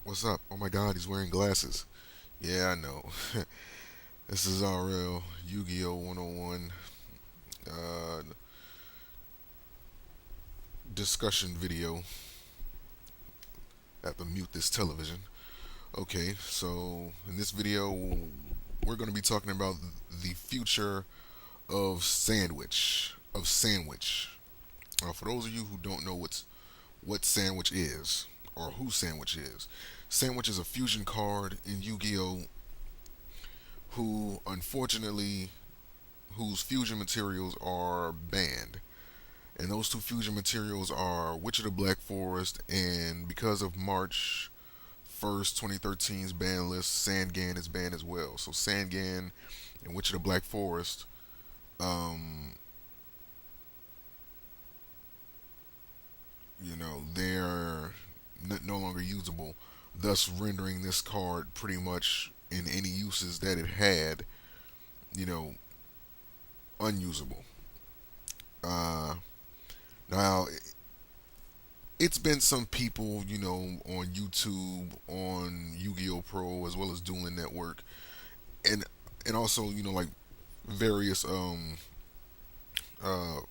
What's up? Oh my god, he's wearing glasses. Yeah, I know. This is our real Yu-Gi-Oh 101 uh, discussion video. I have to mute this television. Okay, so in this video, we're going to be talking about the future of Sandwich. For those of you who don't know what Sandwich is or who Sandwich is, Sandwich is a fusion card in Yu-Gi-Oh who unfortunately whose fusion materials are banned. And those two fusion materials are Witch of the Black Forest, and because of March 1st, 2013's ban list, Sangan is banned as well. So Sangan and Witch of the Black Forest, um, they're no longer usable, thus rendering this card pretty much in any uses that it had, you know, unusable. Uh, Now, it's been some people, on YouTube, on Yu-Gi-Oh Pro, as well as Dueling Network, and also, like various uh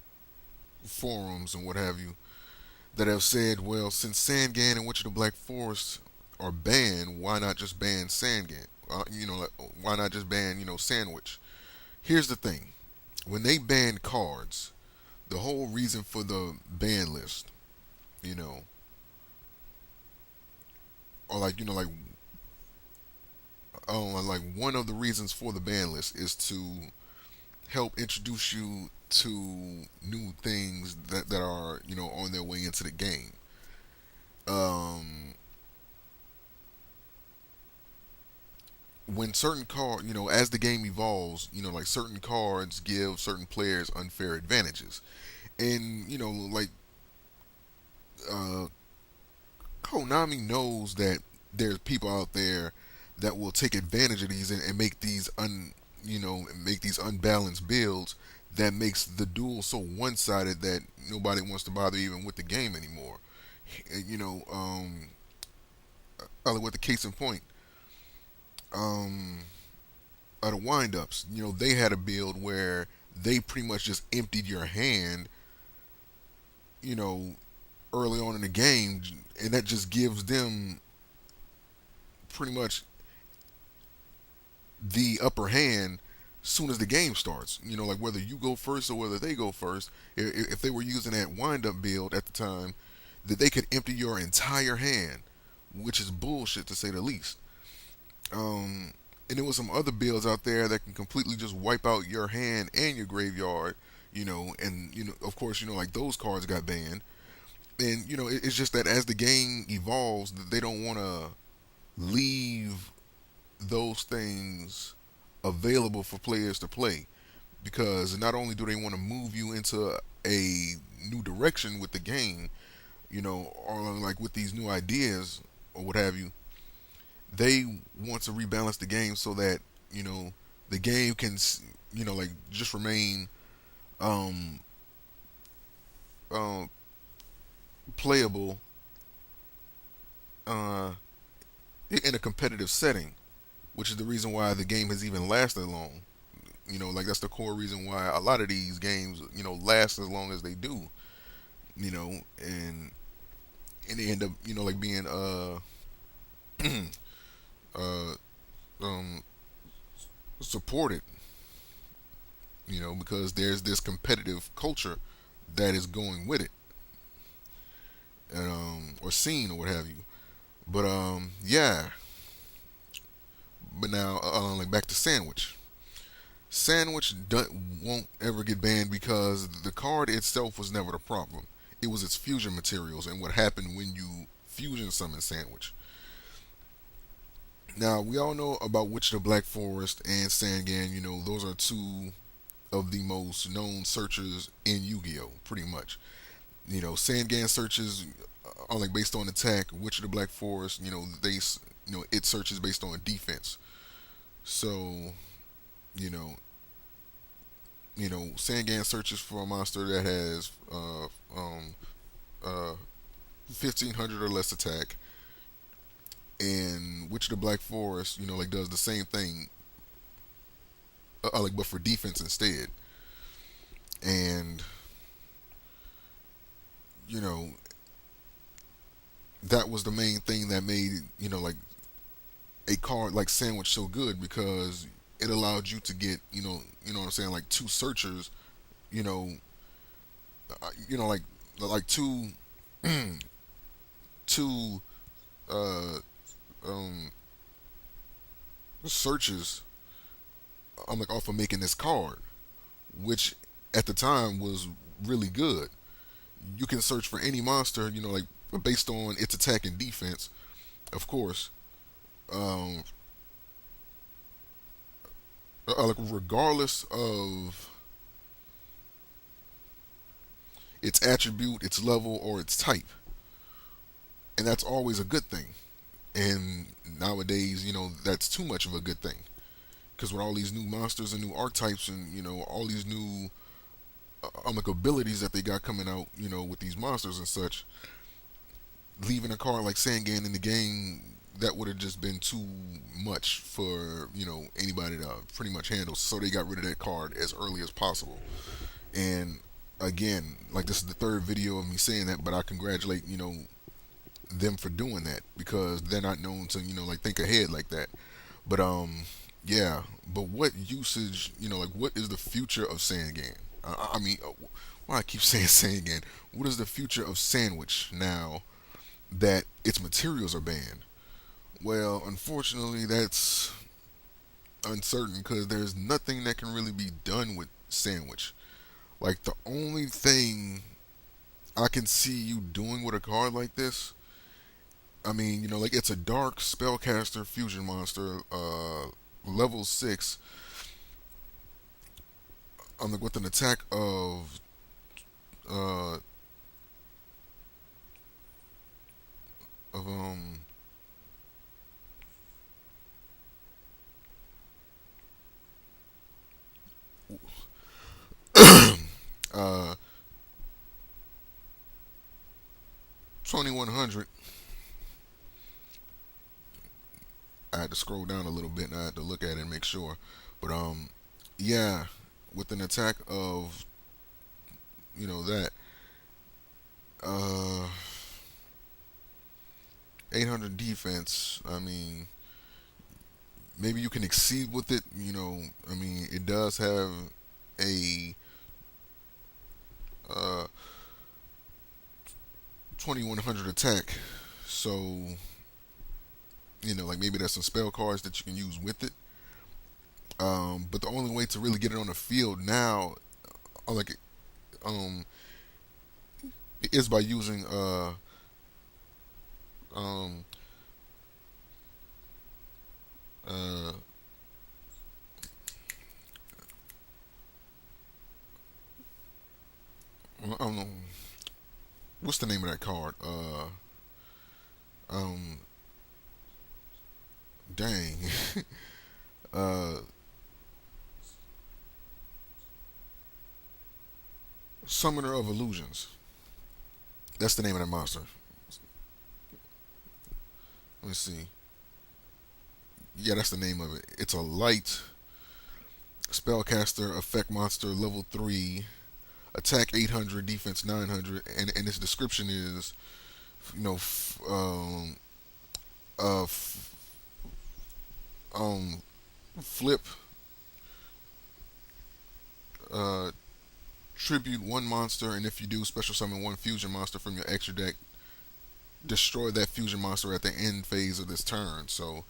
forums and what have you, that have said, well, since Sangan and Witch of the Black Forest are banned, why not just ban Sangan? Why not just ban, Sandwich? Here's the thing: when they ban cards, the whole reason for the ban list, you know, or like one of the reasons for the ban list is to help introduce you to new things that are on their way into the game. Um, when certain card, as the game evolves, like certain cards give certain players unfair advantages, and like uh, Konami knows that there's people out there that will take advantage of these and make these make these unbalanced builds that makes the duel so one-sided that nobody wants to bother even with the game anymore. You know, with the case in point, um, the wind-ups. They had a build where they pretty much just emptied your hand. You know, early on in the game, and that just gives them pretty much the upper hand soon as the game starts. Like whether you go first or whether they go first. If they were using that wind up build at the time, that they could empty your entire hand, which is bullshit to say the least. Um, and there was some other builds out there that can completely just wipe out your hand and your graveyard. And of course, like those cards got banned. And it's just that as the game evolves, they don't want to leave those things available for players to play, because not only do they want to move you into a new direction with the game, or like with these new ideas or what have you, they want to rebalance the game so that the game can like just remain um, uh, playable uh, in a competitive setting, which is the reason why the game has even lasted long. Like that's the core reason why a lot of these games, last as long as they do. And they end up, like being uh um supported, because there's this competitive culture that is going with it, and or scene or what have you. But yeah. But now, like back to Sandwich. Won't ever get banned because the card itself was never the problem. It was its fusion materials and what happened when you fusion summon Sandwich. Now, we all know about Witch of the Black Forest and Sangan. Those are two of the most known searchers in Yu-Gi-Oh! Pretty much. Sangan searches are like based on attack. Witch of the Black Forest, it searches based on defense. So, you know, Sangan searches for a monster that has 1500 or less attack, and Witch of the Black Forest, like does the same thing, like but for defense instead. And you know that was the main thing that made like a card like Sandwich so good because it allowed you to get what I'm saying, like two searchers, you know, like two uh um searches like off of making this card, which at the time was really good. You can search for any monster, like based on its attack and defense, of course. Um, like regardless of its attribute, its level, or its type, and that's always a good thing. And nowadays, that's too much of a good thing because with all these new monsters and new archetypes and all these new like abilities that they got coming out, with these monsters and such, leaving a card like Sangan in the game, that would have just been too much for anybody to pretty much handle. So they got rid of that card as early as possible. And again, like this is the third video of me saying that, but I congratulate them for doing that because they're not known to like think ahead like that. But yeah. But what usage, like what is the future of Sangan? I mean, why I keep saying Sangan? What is the future of Sandwich now that its materials are banned? Well, unfortunately, that's uncertain because there's nothing that can really be done with Sandwich. Like the only thing I can see you doing with a card like this, I mean, like it's a dark spellcaster fusion monster, level 6, with an attack uh of uh 2100. I had to scroll down a little bit and I had to look at it and make sure. But yeah, with an attack of that uh 800 defense. I mean, maybe you can exceed with it. I mean, it does have a 2100 attack, so like maybe there's some spell cards that you can use with it. But the only way to really get it on the field now, like um, is by using um, uh, I don't know what's the name of that card. Um, Dang, uh, Summoner of Illusions. That's the name of that monster. Let me see. Yeah, that's the name of it. It's a light spellcaster effect monster, level 3, attack 800, defense 900, and its description is, you know, f- uh, f- um, flip, uh, tribute one monster, and if you do, special summon one fusion monster from your extra deck. Destroy that fusion monster at the end phase of this turn. So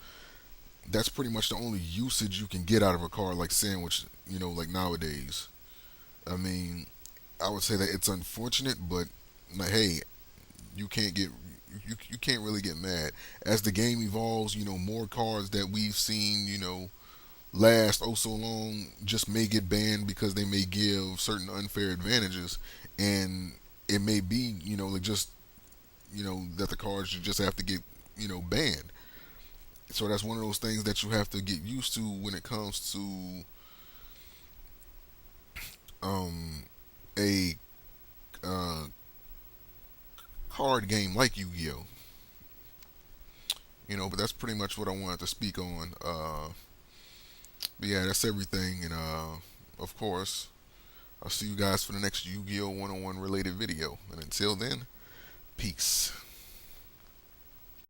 that's pretty much the only usage you can get out of a card like Sandwich. Like nowadays. I mean, I would say that it's unfortunate, but like, hey, you can't get you can't really get mad as the game evolves. More cards that we've seen, last oh so long just may get banned because they may give certain unfair advantages, and it may be like just that the cards you just have to get banned. So that's one of those things that you have to get used to when it comes to um a uh, card game like Yu-Gi-Oh. But that's pretty much what I wanted to speak on. But yeah, that's everything. And of course, I'll see you guys for the next Yu-Gi-Oh! 101 related video. And until then, peace.